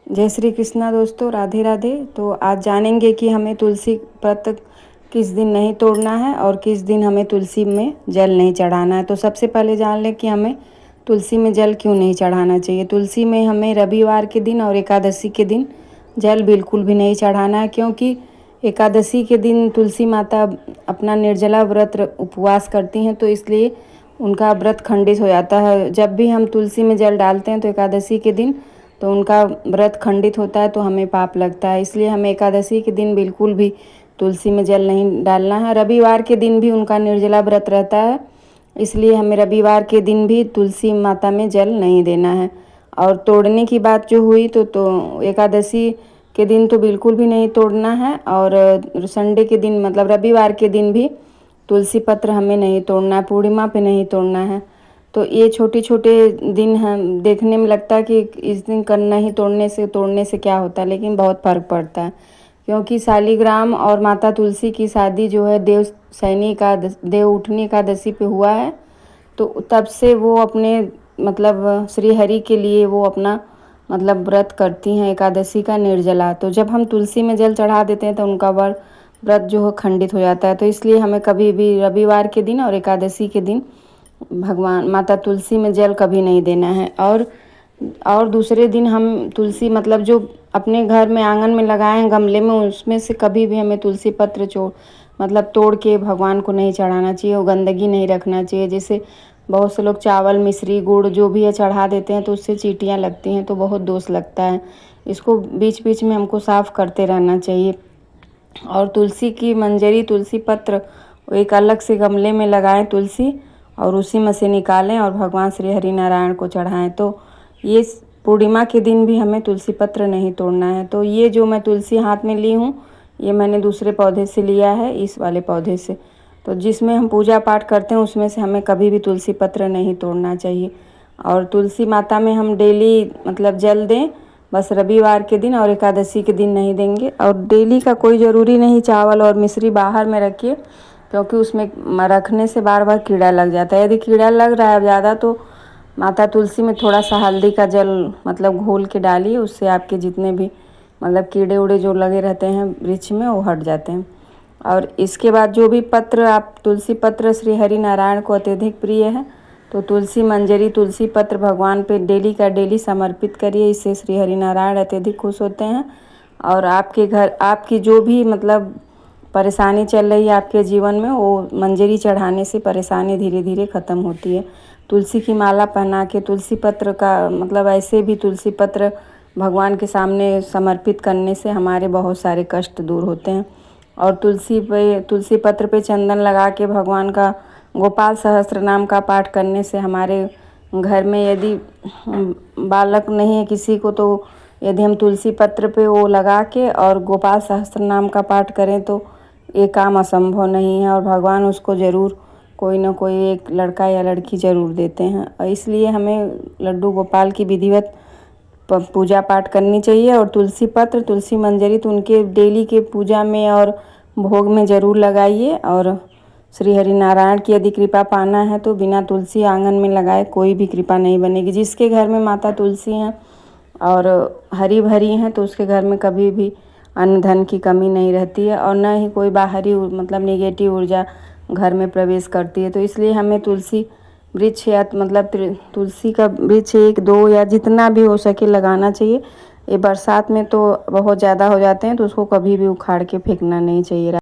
जय श्री कृष्णा दोस्तों, राधे राधे। तो आज जानेंगे कि हमें तुलसी पत्र किस दिन नहीं तोड़ना है और किस दिन हमें तुलसी में जल नहीं चढ़ाना है। तो सबसे पहले जान लें कि हमें तुलसी में जल क्यों नहीं चढ़ाना चाहिए। तुलसी में हमें रविवार के दिन और एकादशी के दिन जल बिल्कुल भी नहीं चढ़ाना है, क्योंकि एकादशी के दिन तुलसी माता अपना निर्जला व्रत उपवास करती हैं, तो इसलिए उनका व्रत खंडित हो जाता है। जब भी हम तुलसी में जल डालते हैं तो एकादशी के दिन तो उनका व्रत खंडित होता है, तो हमें पाप लगता है। इसलिए हमें एकादशी के दिन बिल्कुल भी तुलसी में जल नहीं डालना है। रविवार के दिन भी उनका निर्जला व्रत रहता है, इसलिए हमें रविवार के दिन भी तुलसी माता में जल नहीं देना है। और तोड़ने की बात जो हुई तो एकादशी के दिन तो बिल्कुल भी नहीं तोड़ना है, और संडे के दिन मतलब रविवार के दिन भी तुलसी पत्र हमें नहीं तोड़ना है, पूर्णिमा पे नहीं तोड़ना है। तो ये छोटे छोटे दिन हम देखने में लगता है कि इस दिन करना ही तोड़ने से क्या होता है, लेकिन बहुत फर्क पड़ता है। क्योंकि शालिग्राम और माता तुलसी की शादी जो है देव उठनी एकादशी पे हुआ है, तो तब से वो अपने मतलब श्री हरि के लिए वो अपना मतलब व्रत करती हैं एकादशी का निर्जला। तो जब हम तुलसी में जल चढ़ा देते हैं तो उनका व्रत जो है खंडित हो जाता है। तो इसलिए हमें कभी भी रविवार के दिन और एकादशी के दिन भगवान माता तुलसी में जल कभी नहीं देना है। और दूसरे दिन हम तुलसी मतलब जो अपने घर में आंगन में लगाए हैं गमले में, उसमें से कभी भी हमें तुलसी पत्र तोड़ के भगवान को नहीं चढ़ाना चाहिए। वो गंदगी नहीं रखना चाहिए। जैसे बहुत से लोग चावल मिश्री गुड़ जो भी है चढ़ा देते हैं, तो उससे चींटियाँ लगती हैं, तो बहुत दोष लगता है। इसको बीच बीच में हमको साफ़ करते रहना चाहिए। और तुलसी की मंजरी तुलसी पत्र एक अलग से गमले में लगाएं तुलसी, और उसी में से निकालें और भगवान श्री हरि नारायण को चढ़ाएं। तो ये पूर्णिमा के दिन भी हमें तुलसी पत्र नहीं तोड़ना है। तो ये जो मैं तुलसी हाथ में ली हूँ, ये मैंने दूसरे पौधे से लिया है, इस वाले पौधे से। तो जिसमें हम पूजा पाठ करते हैं उसमें से हमें कभी भी तुलसी पत्र नहीं तोड़ना चाहिए। और तुलसी माता में हम डेली मतलब जल दें, बस रविवार के दिन और एकादशी के दिन नहीं देंगे। और डेली का कोई ज़रूरी नहीं, चावल और मिश्री बाहर में रखिए, क्योंकि उसमें रखने से बार बार कीड़ा लग जाता है। यदि कीड़ा लग रहा है ज़्यादा तो माता तुलसी में थोड़ा सा हल्दी का जल मतलब घोल के डालिए, उससे आपके जितने भी मतलब कीड़े उड़े जो लगे रहते हैं वृक्ष में वो हट जाते हैं। और इसके बाद जो भी पत्र आप तुलसी पत्र श्री हरि नारायण को अत्यधिक प्रिय है, तो तुलसी मंजरी तुलसी पत्र भगवान पे डेली का डेली समर्पित करिए। इससे श्री हरि नारायण अत्यधिक खुश होते हैं, और आपके घर आपकी जो भी मतलब परेशानी चल रही है आपके जीवन में, वो मंजरी चढ़ाने से परेशानी धीरे धीरे ख़त्म होती है। तुलसी की माला पहना के तुलसी पत्र का मतलब ऐसे भी तुलसी पत्र भगवान के सामने समर्पित करने से हमारे बहुत सारे कष्ट दूर होते हैं। और तुलसी पत्र पे चंदन लगा के भगवान का गोपाल सहस्त्र नाम का पाठ करने से हमारे घर में यदि बालक नहीं है किसी को, तो यदि हम तुलसी पत्र पे वो लगा के और गोपाल सहस्त्र नाम का पाठ करें तो ये काम असंभव नहीं है, और भगवान उसको ज़रूर कोई ना कोई एक लड़का या लड़की ज़रूर देते हैं। और इसलिए हमें लड्डू गोपाल की विधिवत पूजा पाठ करनी चाहिए। और तुलसी पत्र तुलसी मंजरी तो उनके डेली के पूजा में और भोग में ज़रूर लगाइए। और श्री हरि नारायण की यदि कृपा पाना है तो बिना तुलसी आंगन में लगाए कोई भी कृपा नहीं बनेगी। जिसके घर में माता तुलसी हैं और हरी भरी हैं, तो उसके घर में कभी भी अन्न धन की कमी नहीं रहती है, और न ही कोई बाहरी मतलब नेगेटिव ऊर्जा घर में प्रवेश करती है। तो इसलिए हमें तुलसी वृक्ष या मतलब तुलसी का वृक्ष एक दो या जितना भी हो सके लगाना चाहिए। ये बरसात में तो बहुत ज़्यादा हो जाते हैं, तो उसको कभी भी उखाड़ के फेंकना नहीं चाहिए।